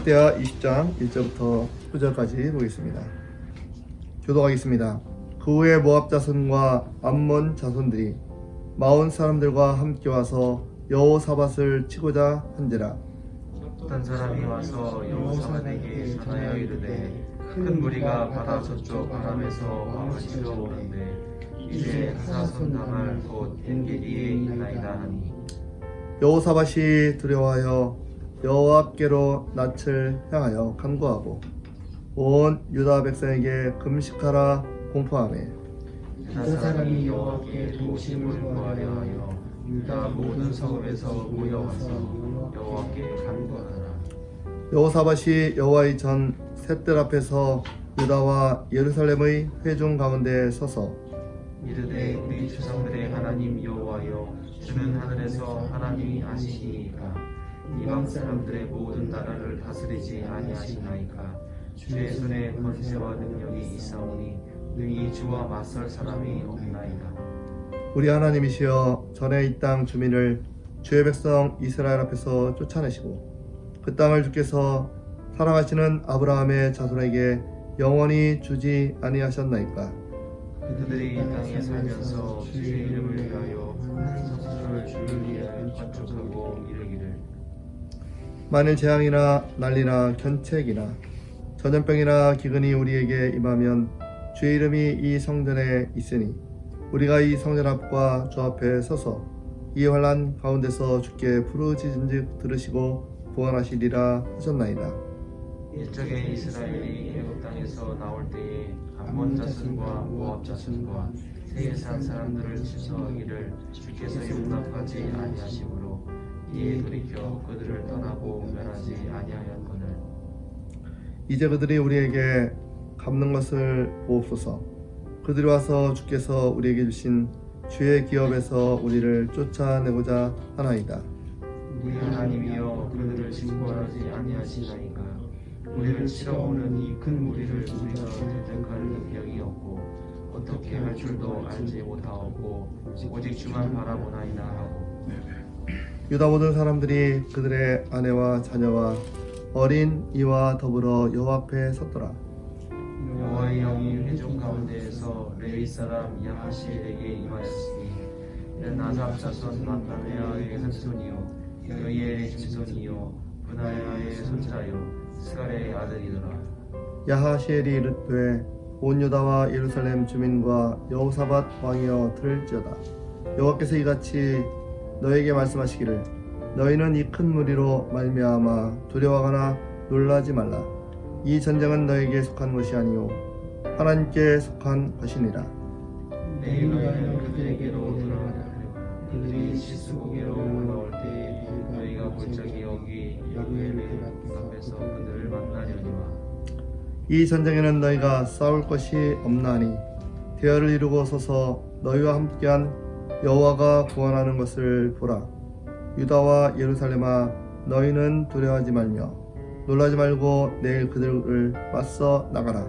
역대하 20장 1절부터 9절까지 보겠습니다. 교독하겠습니다. 그 후에 모압 자손과 암몬 자손들이 마온 사람들과 함께 와서 여호사밧을 치고자 한지라. 어떤 사람이 와서 여호사밧에게 전하여 이르되 큰 무리가 바다 저쪽 아람에서 왕을 치러 오는데 이제 하사손 다말 곧 엔게디에 있나이다 하니 여호사밧이 두려워하여 여호와께로 낯을 향하여 간구하고 온 유다 백성에게 금식하라 공포하매 유다 사람이 여호와께 도우심을 구하려 하여 유다 모든 성읍에서 모여와서 여호와께 간구하더라. 여호사밧이 여호와의 전 셋들 앞에서 유다와 예루살렘의 회중 가운데 서서 이르되 우리 조상들의 하나님 여호와여 주는 하늘에서 하나님이 아시니이까 이방 사람들의 모든 나라를 다스리지 아니하시나이까 주의 손에 권세와 능력이 있사오니 능히 주와 맞설 사람이 없나이다. 우리 하나님이시여 전에 이 땅 주민을 주의 백성 이스라엘 앞에서 쫓아내시고 그 땅을 주께서 사랑하시는 아브라함의 자손에게 영원히 주지 아니하셨나이까. 그들이 이 땅에 살면서 주의 이름을 위하여 한 성소를 주를 위하여 건축하고 이르기를 만일 재앙이나 난리나 견책이나 전염병이나 기근이 우리에게 임하면 주의 이름이 이 성전에 있으니 우리가 이 성전 앞과 주 앞에 서서 이 환난 가운데서 주께 부르짖은즉 들으시고 구원하시리라 하셨나이다. 일적에 이스라엘이 애굽 땅에서 나올 때에 암몬 자손과 모압 자손과 세계 산 사람들을 치서 이를 주께서 용납하지 아니하심으로 이에 돌이켜 그들을 떠나고 멸하지 아니하였거늘 이제 그들이 우리에게 갚는 것을 보옵소서. 그들이 와서 주께서 우리에게 주신 주의 기업에서 우리를 쫓아내고자 하나이다. 우리 하나님이여 그들을 징벌하지 아니하시나이까. 우리를 치러 오는 이 큰 무리를 우리가 대적할 능력이 없고 어떻게 할 줄도 알지 못하옵고 오직 주만 바라보나이다 하고 유다 모든 사람들이 그들의 아내와 자녀와 어린 이와 더불어 여호와 앞에 섰더라. 여호와의 영이 회중 가운데에서 레위 사람 야하시엘에게 임하였으니 이는 아삽 자손 마타네아의 손손이요 여이엘의 증손이요 분하야의 손자요 스갈의 아들이더라. 야하시엘이 이르되 온 유다와 예루살렘 주민과 여호사밧 왕이여 들을지어다. 여호와께서 이같이 너에게 말씀하시기를 너희는 이 큰 무리로 말미암아 두려워하거나 놀라지 말라. 이 전쟁은 너에게 속한 것이 아니요 하나님께 속한 것이니라. 내일 너희는 그들에게로 들어가라. 그들이 시스고개로 올라올 때에 너희가 볼 적이 여기 여구엘의 앞에서 그들을 만나려니와 이 전쟁에는 너희가 싸울 것이 없나니 대열을 이루고 서서 너희와 함께한 여호와가 구원하는 것을 보라. 유다와 예루살렘아 너희는 두려워하지 말며 놀라지 말고 내일 그들을 맞서 나가라.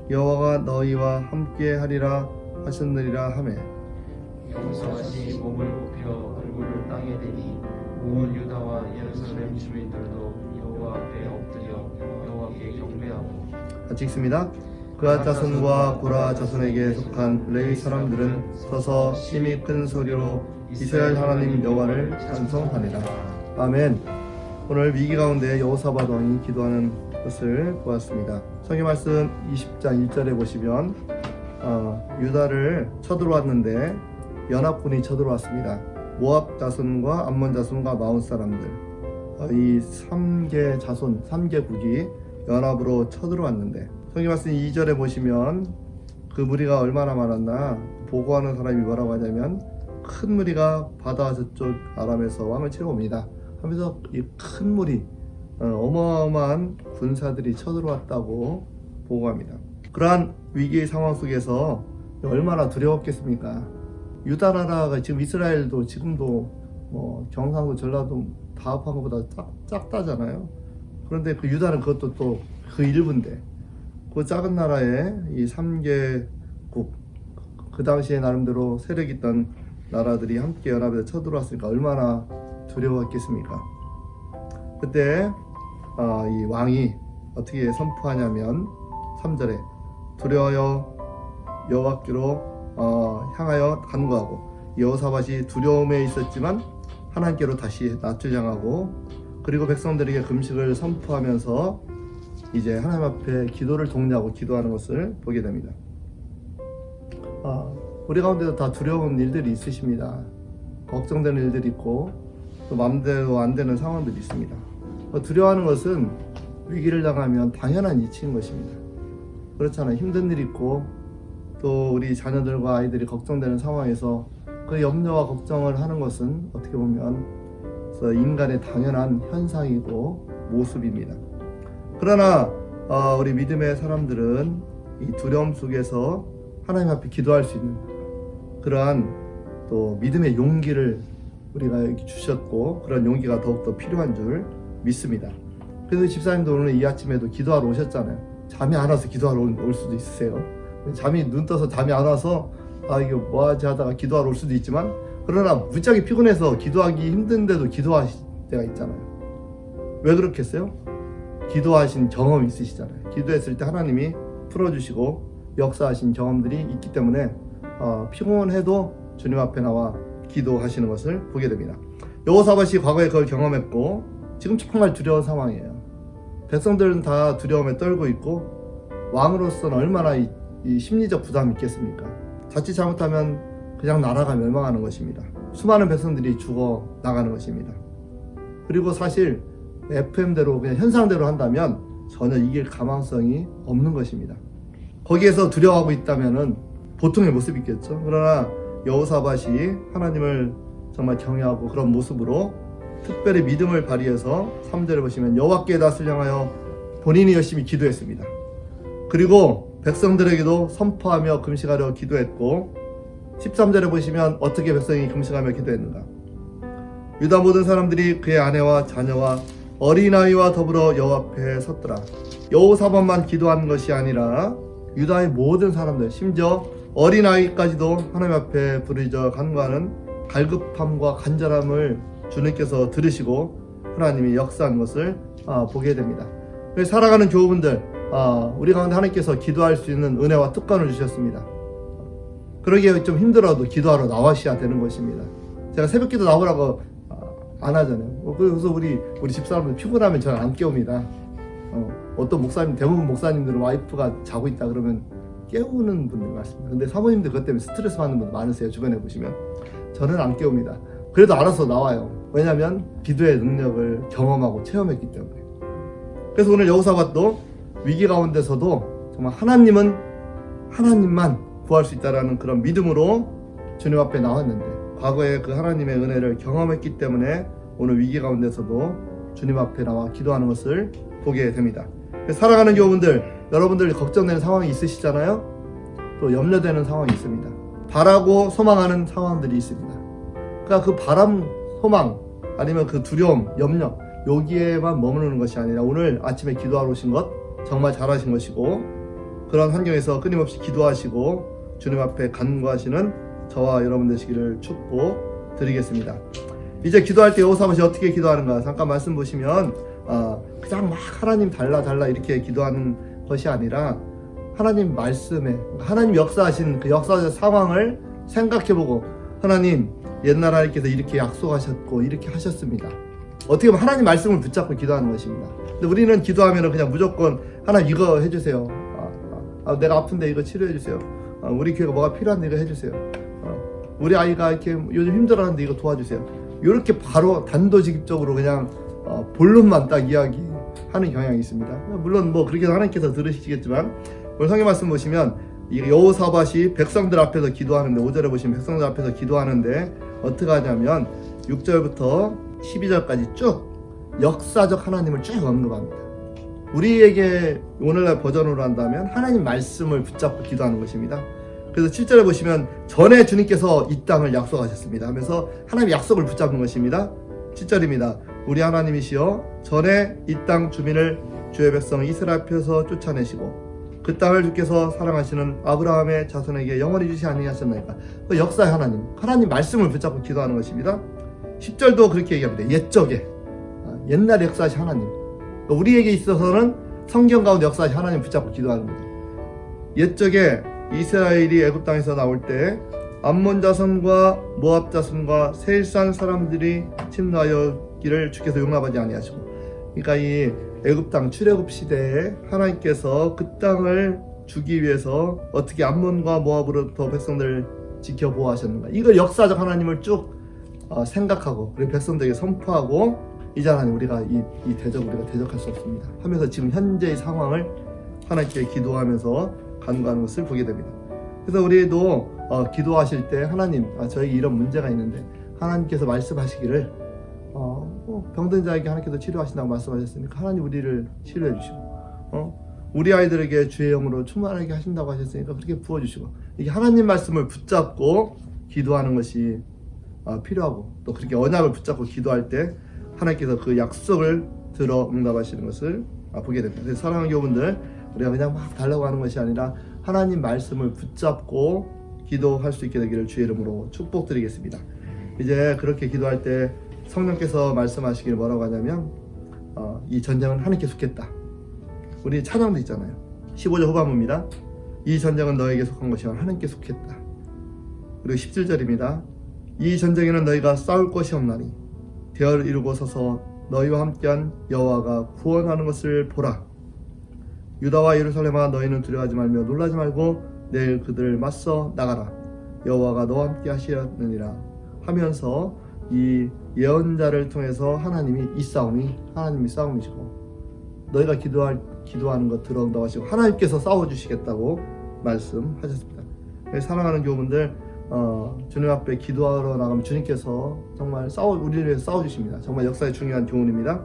여호와가 너희와 함께 하리라 하셨느니라 하매 여호사밧이 몸을 굽혀 얼굴을 땅에 대니 온 유다와 예루살렘 주민들도 여호와 앞에 엎드려 여호와께 경배하고 같이 읽습니다. 그앗 자손과 고라 자손에게 속한 레위 사람들은 서서 심히 큰 소리로 이스라엘 하나님 여호와를 찬송하니라. 아멘. 오늘 위기 가운데 여호사밧 왕이 기도하는 것을 보았습니다. 성경 말씀 20장 1절에 보시면 유다를 쳐들어왔는데 연합군이 쳐들어왔습니다. 모압 자손과 암몬 자손과 마온 사람들 이 3개 자손 3개국이 연합으로 쳐들어왔는데 성경 말씀 2절에 보시면 그 무리가 얼마나 많았나 보고하는 사람이 뭐라고 하냐면 큰 무리가 바다 저쪽 아람에서 왕을 치러 옵니다 하면서 이 큰 무리 어마어마한 군사들이 쳐들어왔다고 보고합니다. 그러한 위기의 상황 속에서 얼마나 두려웠겠습니까? 유다 나라가 지금 이스라엘도 지금도 뭐 경상도 전라도 다 합한 것보다 작다잖아요. 그런데 그 유다는 그것도 또 그 일부인데 그 작은 나라에 이 3개국 그 당시에 나름대로 세력 있던 나라들이 함께 연합해서 쳐들어왔으니까 얼마나 두려웠겠습니까? 그때 이 왕이 어떻게 선포하냐면 3절에 두려워여 여호와께로 향하여 간구하고 여호사밧이 두려움에 있었지만 하나님께로 다시 낯을 향하고 그리고 백성들에게 금식을 선포하면서 이제 하나님 앞에 기도를 독려하고 기도하는 것을 보게 됩니다. 우리 가운데도 다 두려운 일들이 있으십니다. 걱정되는 일들이 있고 또 마음대로 안 되는 상황들이 있습니다. 두려워하는 것은 위기를 당하면 당연한 이치인 것입니다. 그렇잖아요. 힘든 일이 있고 또 우리 자녀들과 아이들이 걱정되는 상황에서 그 염려와 걱정을 하는 것은 어떻게 보면 인간의 당연한 현상이고 모습입니다. 그러나 우리 믿음의 사람들은 이 두려움 속에서 하나님 앞에 기도할 수 있는 그러한 또 믿음의 용기를 우리가 주셨고 그런 용기가 더욱더 필요한 줄 믿습니다. 그래서 집사님도 오늘 이 아침에도 기도하러 오셨잖아요. 잠이 안 와서 기도하러 올 수도 있으세요. 잠이 눈 떠서 잠이 안 와서 이거 뭐하지 하다가 기도하러 올 수도 있지만 그러나 무지하게 피곤해서 기도하기 힘든데도 기도하실 때가 있잖아요. 왜 그렇겠어요? 기도하신 경험이 있으시잖아요. 기도했을 때 하나님이 풀어주시고 역사하신 경험들이 있기 때문에 피곤해도 주님 앞에 나와 기도하시는 것을 보게 됩니다. 여호사밧이 과거에 그걸 경험했고 지금 정말 두려운 상황이에요. 백성들은 다 두려움에 떨고 있고 왕으로서는 얼마나 이 심리적 부담이 있겠습니까? 자칫 잘못하면 그냥 나라가 멸망하는 것입니다. 수많은 백성들이 죽어 나가는 것입니다. 그리고 사실 FM대로 그냥 현상대로 한다면 전혀 이길 가망성이 없는 것입니다. 거기에서 두려워하고 있다면은 보통의 모습이겠죠. 그러나 여호사밧이 하나님을 정말 경외하고 그런 모습으로 특별히 믿음을 발휘해서 3절에 보시면 여호와께 낯을 향하여 본인이 열심히 기도했습니다. 그리고 백성들에게도 선포하며 금식하려 기도했고 13절에 보시면 어떻게 백성이 금식하며 기도했는가. 유다 모든 사람들이 그의 아내와 자녀와 어린아이와 더불어 여호와 앞에 섰더라. 여호사밧만 기도한 것이 아니라 유다의 모든 사람들 심지어 어린아이까지도 하나님 앞에 부르짖어 간구하는 갈급함과 간절함을 주님께서 들으시고 하나님이 역사한 것을 보게 됩니다. 살아가는 교우분들 우리 가운데 하나님께서 기도할 수 있는 은혜와 특권을 주셨습니다. 그러기에 좀 힘들어도 기도하러 나와셔야 되는 것입니다. 제가 새벽기도 나오라고 안 하잖아요. 그래서 우리 집사람들 피곤하면 저는 안 깨웁니다. 어떤 목사님, 대부분 목사님들은 와이프가 자고 있다 그러면 깨우는 분들 많습니다. 근데 사모님들 그것 때문에 스트레스 받는 분들 많으세요. 주변에 보시면. 저는 안 깨웁니다. 그래도 알아서 나와요. 왜냐하면 기도의 능력을 경험하고 체험했기 때문에. 그래서 오늘 여호사밧도 위기 가운데서도 정말 하나님만 구할 수 있다라는 그런 믿음으로 주님 앞에 나왔는데 과거에 그 하나님의 은혜를 경험했기 때문에 오늘 위기 가운데서도 주님 앞에 나와 기도하는 것을 보게 됩니다. 살아가는 교우분들, 여러분들 걱정되는 상황이 있으시잖아요. 또 염려되는 상황이 있습니다. 바라고 소망하는 상황들이 있습니다. 그러니까 그 바람, 소망 아니면 그 두려움, 염려 여기에만 머무르는 것이 아니라 오늘 아침에 기도하러 오신 것 정말 잘하신 것이고 그런 환경에서 끊임없이 기도하시고 주님 앞에 간구하시는 저와 여러분 되시기를 축복드리겠습니다. 이제 기도할 때 여호사밧이 어떻게 기도하는가 잠깐 말씀 보시면 그냥 막 하나님 달라 이렇게 기도하는 것이 아니라 하나님 말씀에 하나님 역사하신 그 역사적 상황을 생각해보고 하나님 옛날 하나님께서 이렇게 약속하셨고 이렇게 하셨습니다. 어떻게 보면 하나님 말씀을 붙잡고 기도하는 것입니다. 근데 우리는 기도하면 그냥 무조건 하나님 이거 해주세요. 내가 아픈데 이거 치료해주세요. 우리 교회가 뭐가 필요한데 이거 해주세요. 우리 아이가 이렇게 요즘 힘들어하는데 이거 도와주세요. 이렇게 바로 단도직입적으로 그냥 본론만 딱 이야기하는 경향이 있습니다. 물론 뭐 그렇게 하나님께서 들으시겠지만 오늘 성경 말씀 보시면 여호사밧이 백성들 앞에서 기도하는데 5절에 보시면 백성들 앞에서 기도하는데 어떻게 하냐면 6절부터 12절까지 쭉 역사적 하나님을 쭉 언급합니다. 우리에게 오늘날 버전으로 한다면 하나님 말씀을 붙잡고 기도하는 것입니다. 그래서 7절에 보시면 전에 주님께서 이 땅을 약속하셨습니다 하면서 하나님의 약속을 붙잡는 것입니다. 7절입니다. 우리 하나님이시여 전에 이 땅 주민을 주의 백성 이스라엘 앞에서 쫓아내시고 그 땅을 주께서 사랑하시는 아브라함의 자손에게 영원히 주시 아니하셨나이까. 그 역사의 하나님 말씀을 붙잡고 기도하는 것입니다. 10절도 그렇게 얘기합니다. 옛적에 옛날 역사하신 하나님 그러니까 우리에게 있어서는 성경 가운데 역사하신 하나님 붙잡고 기도하는 거죠. 옛적에 이스라엘이 애굽 땅에서 나올 때 암몬 자손과 모압 자손과 세일산 사람들이 침노하였기를 주께서 용납하지 아니하시고, 그러니까 이 애굽 땅 출애굽 시대에 하나님께서 그 땅을 주기 위해서 어떻게 암몬과 모압으로부터 백성들을 지켜 보호하셨는가, 이걸 역사적 하나님을 쭉 생각하고 그리고 백성들에게 선포하고, 이제 하나님 우리가 이 대적 우리가 대적할 수 없습니다 하면서 지금 현재의 상황을 하나님께 기도하면서 간구하는 것을 보게 됩니다. 그래서 우리도 기도하실 때 하나님, 저에게 이런 문제가 있는데 하나님께서 말씀하시기를 병든 자에게 하나님께서 치료하신다고 말씀하셨으니까 하나님 우리를 치료해 주시고, 우리 아이들에게 주의 영으로 충만하게 하신다고 하셨으니까 그렇게 부어주시고, 이게 하나님 말씀을 붙잡고 기도하는 것이 필요하고, 또 그렇게 언약을 붙잡고 기도할 때 하나님께서 그 약속을 들어 응답하시는 것을 보게 됩니다. 그래서 사랑하는 교우분들, 우리가 그냥 막 달라고 하는 것이 아니라 하나님 말씀을 붙잡고 기도할 수 있게 되기를 주의 이름으로 축복드리겠습니다. 이제 그렇게 기도할 때 성령께서 말씀하시길 뭐라고 하냐면, 이 전쟁은 하나님께 속했다. 우리 찬양도 있잖아요. 15절 후반부입니다. 이 전쟁은 너에게 속한 것이 아니라 하나님께 속했다. 그리고 17절입니다. 이 전쟁에는 너희가 싸울 것이 없나니 대열을 이루고 서서 너희와 함께한 여호와가 구원하는 것을 보라. 유다와 예루살렘아, 너희는 두려워하지 말며 놀라지 말고 내일 그들을 맞서 나가라. 여호와가 너와 함께 하시느니라 하면서 이 예언자를 통해서 하나님이 이 싸움이 하나님이 싸움이시고, 너희가 기도하는 것 들어 응답하시고 하나님께서 싸워주시겠다고 말씀하셨습니다. 사랑하는 교우분들, 주님 앞에 기도하러 나가면 주님께서 정말 우리를 위해서 싸워주십니다. 정말 역사의 중요한 교훈입니다.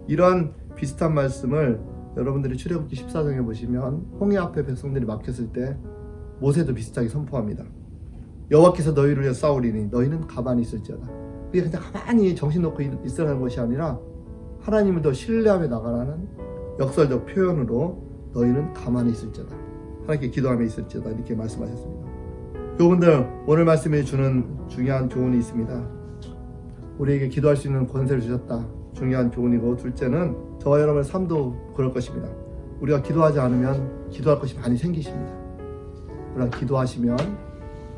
이러한 비슷한 말씀을 여러분들이 출애굽기 14장에 보시면 홍해 앞에 백성들이 막혔을 때 모세도 비슷하게 선포합니다. 여호와께서 너희를 위해 싸우리니 너희는 가만히 있을지어다. 그게 그냥 가만히 정신 놓고 있으라는 것이 아니라 하나님을 더 신뢰하며 나가라는 역설적 표현으로 너희는 가만히 있을지어다, 하나님께 기도하며 있을지어다, 이렇게 말씀하셨습니다. 교우분들, 오늘 말씀이 주는 중요한 교훈이 있습니다. 우리에게 기도할 수 있는 권세를 주셨다, 중요한 교훈이고, 둘째는 저와 여러분의 삶도 그럴 것입니다. 우리가 기도하지 않으면 기도할 것이 많이 생기십니다. 그러나 기도하시면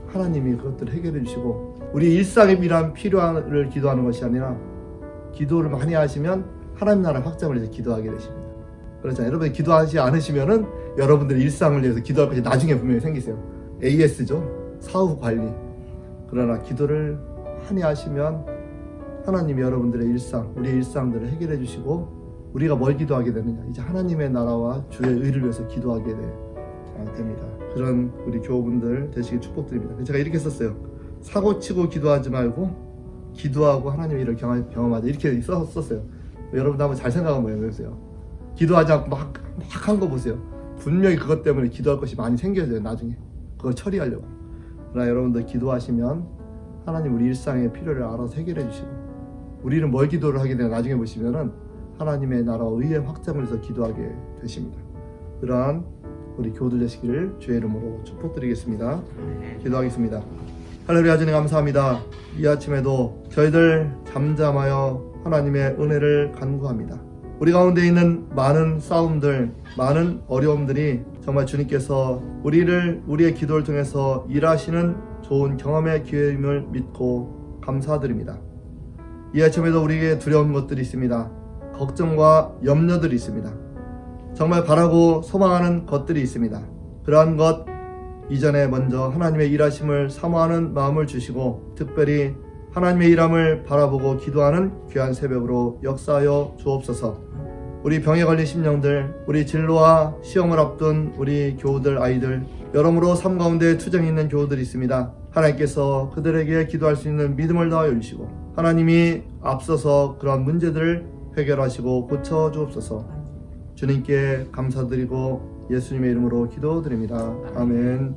하나님이 그것들을 해결해 주시고, 우리 일상에 필요한을 기도하는 것이 아니라 기도를 많이 하시면 하나님 나라 확장을 위해서 기도하게 되십니다. 그렇잖아요. 여러분이 기도하지 않으시면은 여러분들의 일상을 위해서 기도할 것이 나중에 분명히 생기세요. AS죠. 사후 관리. 그러나 기도를 많이 하시면 하나님이 여러분들의 일상, 우리의 일상들을 해결해 주시고, 우리가 뭘 기도하게 되느냐, 이제 하나님의 나라와 주의 의를 위해서 기도하게 됩니다. 그런 우리 교우분들 되시길 축복드립니다. 제가 이렇게 썼어요. 사고치고 기도하지 말고 기도하고 하나님의 일을 경험하자, 이렇게 썼어요. 여러분도 한번 잘 생각하면 해보세요. 기도하지 않고 막 한 거 보세요. 분명히 그것 때문에 기도할 것이 많이 생겨져요. 나중에 그걸 처리하려고. 그러나 여러분들 기도하시면 하나님 우리 일상의 필요를 알아서 해결해 주시고, 우리는 뭘 기도를 하게 되나 나중에 보시면은 하나님의 나라와 의의 확장을 위해서 기도하게 되십니다. 그러한 우리 교우들 되시기를 주의 이름으로 축복드리겠습니다. 기도하겠습니다. 할렐루야. 주님 감사합니다. 이 아침에도 저희들 잠잠하여 하나님의 은혜를 간구합니다. 우리 가운데 있는 많은 싸움들, 많은 어려움들이 정말 주님께서 우리의 기도를 통해서 일하시는 좋은 경험의 기회임을 믿고 감사드립니다. 이 아침에도 우리에게 두려운 것들이 있습니다. 걱정과 염려들이 있습니다. 정말 바라고 소망하는 것들이 있습니다. 그러한 것 이전에 먼저 하나님의 일하심을 사모하는 마음을 주시고, 특별히 하나님의 일함을 바라보고 기도하는 귀한 새벽으로 역사하여 주옵소서. 우리 병에 걸린 심령들, 우리 진로와 시험을 앞둔 우리 교우들, 아이들, 여러모로 삶 가운데 투정이 있는 교우들이 있습니다. 하나님께서 그들에게 기도할 수 있는 믿음을 더하여 주시고, 하나님이 앞서서 그런 문제들을 해결하시고 고쳐 주옵소서. 주님께 감사드리고 예수님의 이름으로 기도드립니다. 아멘.